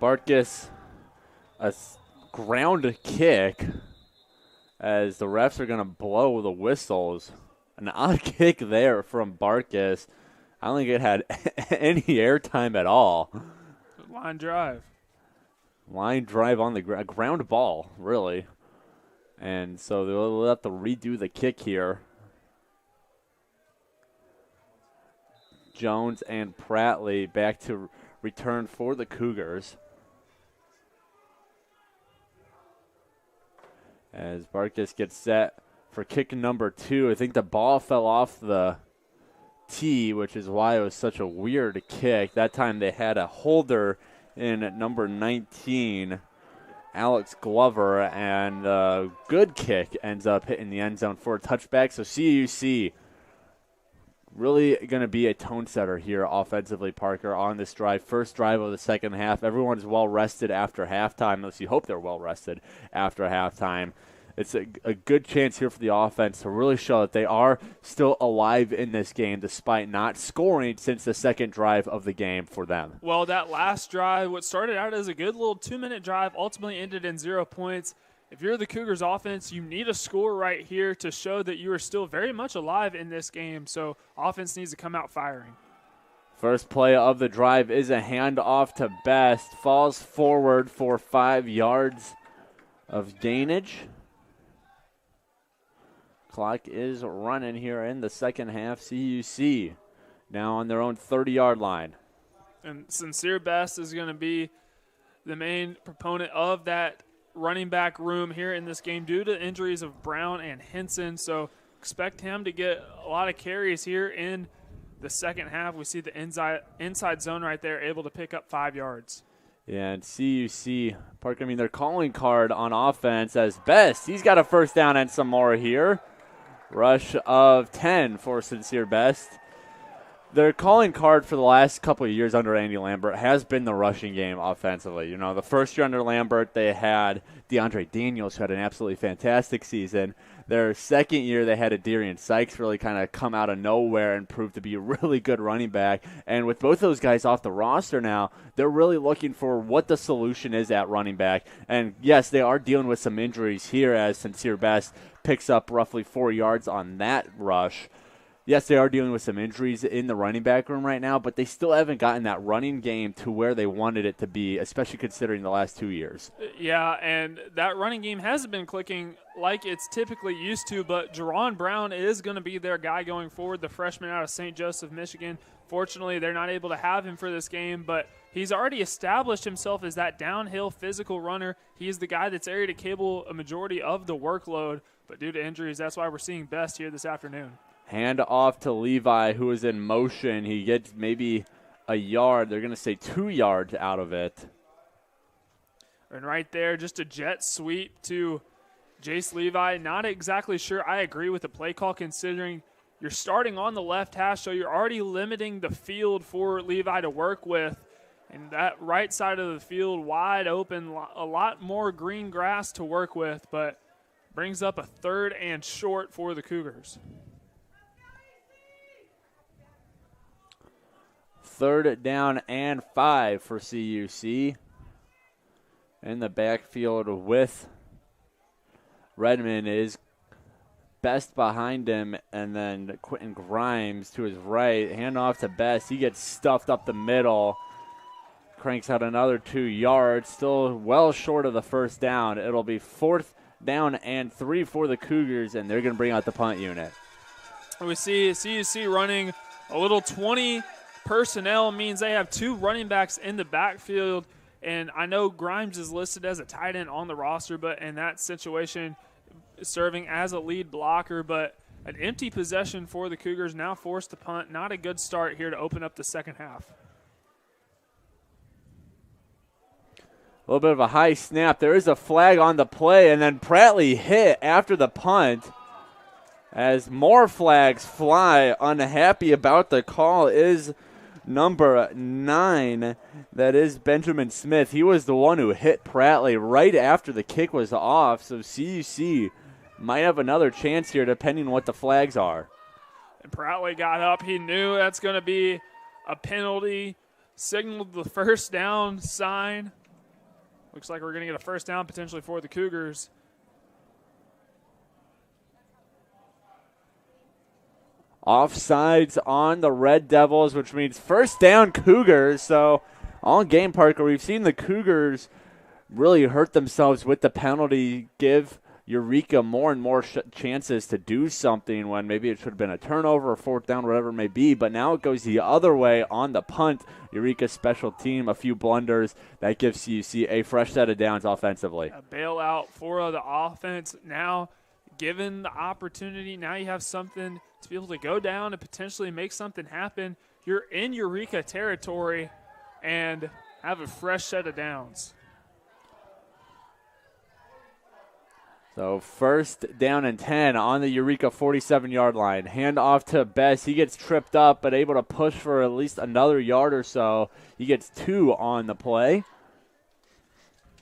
Barkus, ground kick as the refs are going to blow the whistles. An odd kick there from Barkus. I don't think it had any airtime at all. Line drive. Line drive on the ground ball, really. And so they'll have to redo the kick here. Jones and Prattley back to return for the Cougars. As Barkus gets set for kick number 2. I think the ball fell off the tee, which is why it was such a weird kick. That time they had a holder in at number 19, Alex Glover, and a good kick ends up hitting the end zone for a touchback. So CUC really going to be a tone setter here offensively, Parker, on this drive. First drive of the second half. Everyone's well rested after halftime, unless you hope they're well rested after halftime. It's a good chance here for the offense to really show that they are still alive in this game despite not scoring since the second drive of the game for them. Well, that last drive, what started out as a good little 2-minute drive, ultimately ended in 0 points. If you're the Cougars offense, you need a score right here to show that you are still very much alive in this game. So offense needs to come out firing. First play of the drive is a handoff to Best. Falls forward for 5 yards of gainage. Clock is running here in the second half. CUC now on their own 30-yard line. And Sincere Best is going to be the main proponent of that running back room here in this game due to injuries of Brown and Henson. So expect him to get a lot of carries here in the second half. We see the inside zone right there, able to pick up 5 yards. Yeah, and CUC, Parker, their calling card on offense as Best. He's got a first down and some more here. Rush of 10 for Sincere Best. Their calling card for the last couple of years under Andy Lambert has been the rushing game offensively. You know, the first year under Lambert, they had DeAndre Daniels, who had an absolutely fantastic season. Their second year, they had Adarian Sykes really kind of come out of nowhere and prove to be a really good running back. And with both those guys off the roster now, they're really looking for what the solution is at running back. And, yes, they are dealing with some injuries here as Sincere Best picks up roughly 4 yards on that rush. Yes, they are dealing with some injuries in the running back room right now, but they still haven't gotten that running game to where they wanted it to be, especially considering the last 2 years. Yeah, and that running game hasn't been clicking like it's typically used to, but Jerron Brown is going to be their guy going forward, the freshman out of St. Joseph, Michigan. Fortunately, they're not able to have him for this game, but he's already established himself as that downhill physical runner. He's the guy that's area to cable a majority of the workload, but due to injuries, that's why we're seeing Best here this afternoon. Hand off to Levi, who is in motion. He gets maybe a yard. They're going to say 2 yards out of it. And right there, just a jet sweep to Jace Levi. Not exactly sure I agree with the play call considering you're starting on the left hash, so you're already limiting the field for Levi to work with. And that right side of the field wide open, a lot more green grass to work with, but brings up a 3rd and short for the Cougars. 3rd down and 5 for CUC. In the backfield with Redmond is Best behind him, and then Quentin Grimes to his right. Handoff to Best. He gets stuffed up the middle. Cranks out another 2 yards. Still well short of the first down. It'll be 4th down and 3 for the Cougars, and they're going to bring out the punt unit. We see CUC running a little 20 personnel, means they have 2 running backs in the backfield, and I know Grimes is listed as a tight end on the roster, but in that situation, serving as a lead blocker, but an empty possession for the Cougars, now forced to punt. Not a good start here to open up the second half. A little bit of a high snap. There is a flag on the play, and then Prattley hit after the punt. As more flags fly, unhappy about the call is number 9. That is Benjamin Smith. He was the one who hit Prattley right after the kick was off. So CUC might have another chance here depending on what the flags are. And Prattley got up. He knew that's going to be a penalty. Signaled the first down sign. Looks like we're going to get a first down potentially for the Cougars. Offsides on the Red Devils, which means first down Cougars. So all game, Parker, we've seen the Cougars really hurt themselves with the penalty, give Eureka more and more chances to do something when maybe it should have been a turnover or fourth down, whatever it may be. But now it goes the other way on the punt. Eureka's special team, a few blunders. That gives CUC a fresh set of downs offensively. A bailout for the offense. Now, given the opportunity, now you have something to be able to go down and potentially make something happen. You're in Eureka territory and have a fresh set of downs. So first down and 10 on the Eureka 47-yard line. Hand off to Best. He gets tripped up, but able to push for at least another yard or so. He gets 2 on the play.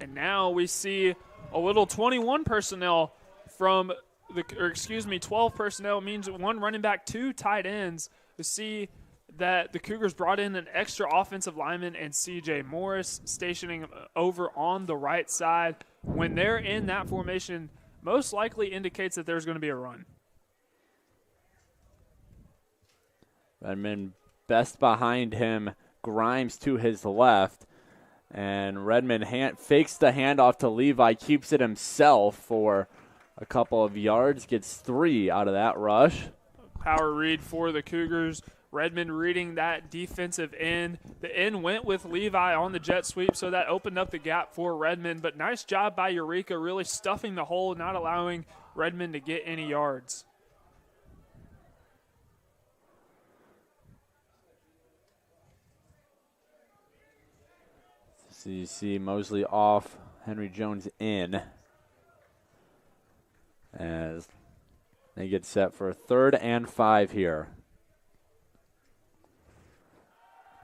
And now we see a little 21 personnel from the, 12 personnel means 1 running back, 2 tight ends. We see that the Cougars brought in an extra offensive lineman and C.J. Morris stationing over on the right side. When they're in that formation, most likely indicates that there's going to be a run. Redmond Best behind him, Grimes to his left, and Redmond fakes the handoff to Levi, keeps it himself for a couple of yards, gets 3 out of that rush. Power read for the Cougars. Redmond reading that defensive end. The end went with Levi on the jet sweep, so that opened up the gap for Redmond. But nice job by Eureka, really stuffing the hole, not allowing Redmond to get any yards. So you see Mosley off, Henry Jones in, as they get set for a 3rd and 5 here.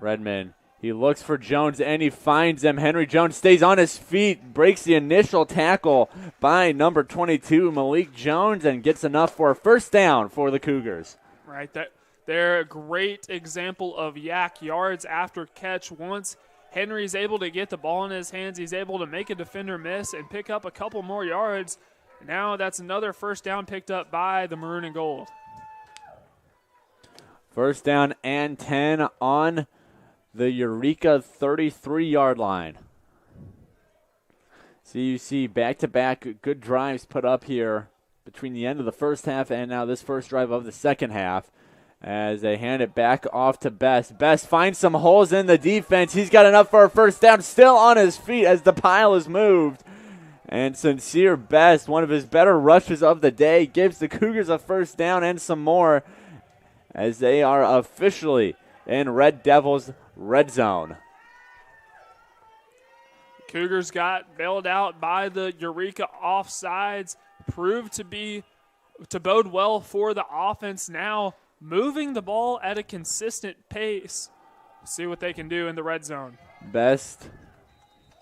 Redmond, he looks for Jones and he finds him. Henry Jones stays on his feet, breaks the initial tackle by number 22, Malik Jones, and gets enough for a first down for the Cougars. Right, they're a great example of yak yards after catch. Once Henry's able to get the ball in his hands, he's able to make a defender miss and pick up a couple more yards. Now that's another first down picked up by the Maroon and Gold. First down and 10 on the Eureka 33-yard line. So you see back-to-back good drives put up here between the end of the first half and now this first drive of the second half as they hand it back off to Best. Best finds some holes in the defense. He's got enough for a first down, still on his feet as the pile is moved. And Sincere Best, one of his better rushes of the day, gives the Cougars a first down and some more as they are officially in Red Devils' red zone. Cougars got bailed out by the Eureka offsides, proved to bode well for the offense now, moving the ball at a consistent pace. See what they can do in the red zone. Best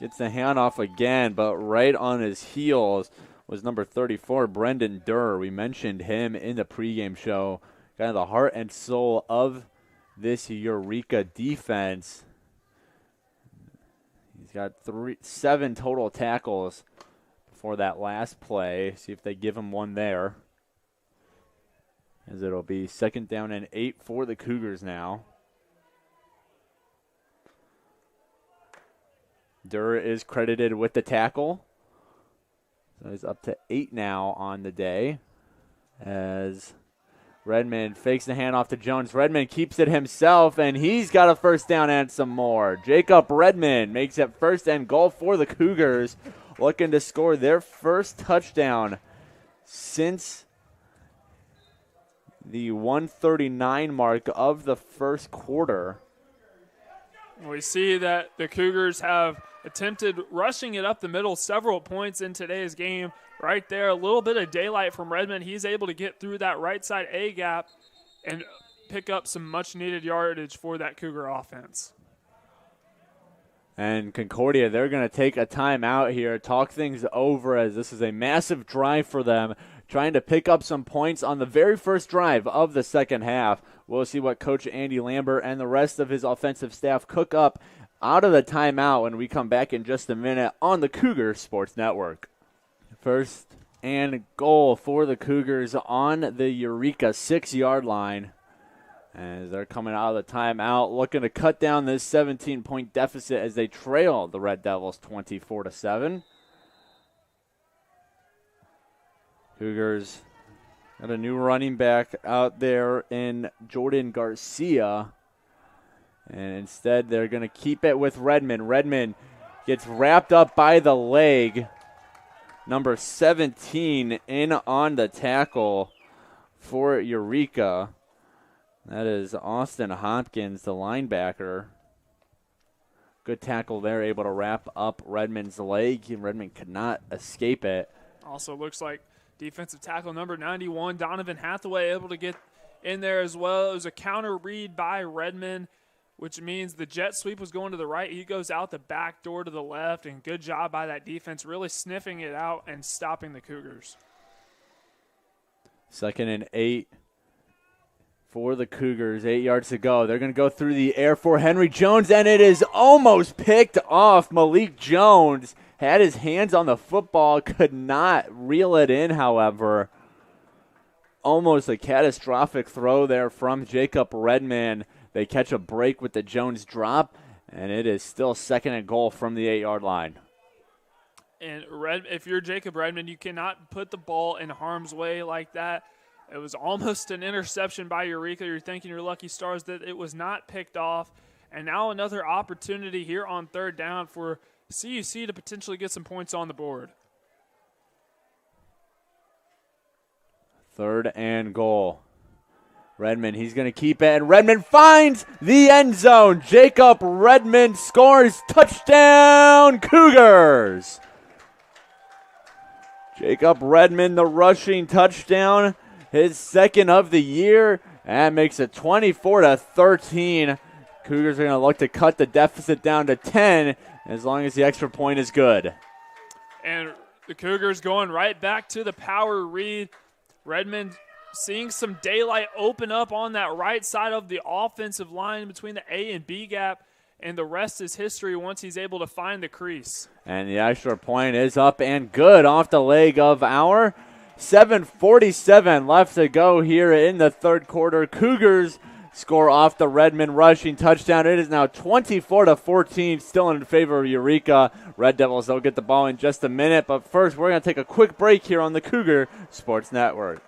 gets the handoff again, but right on his heels was number 34, Brendan Durr. We mentioned him in the pregame show, kind of the heart and soul of this Eureka defense. He's got 7 total tackles before that last play. See if they give him one there, as it'll be 2nd down and 8 for the Cougars now. Durr is credited with the tackle. So he's up to 8 now on the day as Redmond fakes the handoff to Jones. Redmond keeps it himself, and he's got a first down and some more. Jacob Redmond makes it 1st and goal for the Cougars, looking to score their first touchdown since the 1:39 mark of the first quarter. We see that the Cougars have attempted rushing it up the middle several points in today's game. Right there, a little bit of daylight from Redmond. He's able to get through that right side A gap and pick up some much-needed yardage for that Cougar offense. And Concordia, they're going to take a timeout here, talk things over, as this is a massive drive for them, trying to pick up some points on the very first drive of the second half. We'll see what Coach Andy Lambert and the rest of his offensive staff cook up out of the timeout when we come back in just a minute on the Cougar Sports Network. First and goal for the Cougars on the Eureka 6-yard line. As they're coming out of the timeout, looking to cut down this 17-point deficit as they trail the Red Devils 24-7. Cougars got a new running back out there in Jordan Garcia. And instead, they're going to keep it with Redmond. Redmond gets wrapped up by the leg. Number 17 in on the tackle for Eureka. That is Austin Hopkins, the linebacker. Good tackle there, able to wrap up Redmond's leg. Redmond could not escape it. Also looks like defensive tackle number 91, Donovan Hathaway, able to get in there as well. It was a counter read by Redmond, which means the jet sweep was going to the right. He goes out the back door to the left, and good job by that defense, really sniffing it out and stopping the Cougars. 2nd and 8 for the Cougars, 8 yards to go. They're going to go through the air for Henry Jones, and it is almost picked off. Malik Jones had his hands on the football, could not reel it in, however. Almost a catastrophic throw there from Jacob Redmond. They catch a break with the Jones drop, and it is still 2nd and goal from the 8-yard line. And if you're Jacob Redmond, you cannot put the ball in harm's way like that. It was almost an interception by Eureka. You're thanking your lucky stars that it was not picked off. And now another opportunity here on 3rd down for CUC to potentially get some points on the board. 3rd and goal. Redmond, he's going to keep it, and Redmond finds the end zone. Jacob Redmond scores. Touchdown, Cougars. Jacob Redmond, the rushing touchdown, his 2nd of the year, and makes it 24-13. Cougars are going to look to cut the deficit down to 10 as long as the extra point is good. And the Cougars going right back to the power read. Redmond seeing some daylight open up on that right side of the offensive line between the A and B gap, and the rest is history once he's able to find the crease. And the extra point is up and good off the leg of our 7:47 left to go here in the 3rd quarter. Cougars score off the Redmond rushing touchdown. It is now 24-14, still in favor of Eureka. Red Devils, they'll get the ball in just a minute, but first we're going to take a quick break here on the Cougar Sports Network.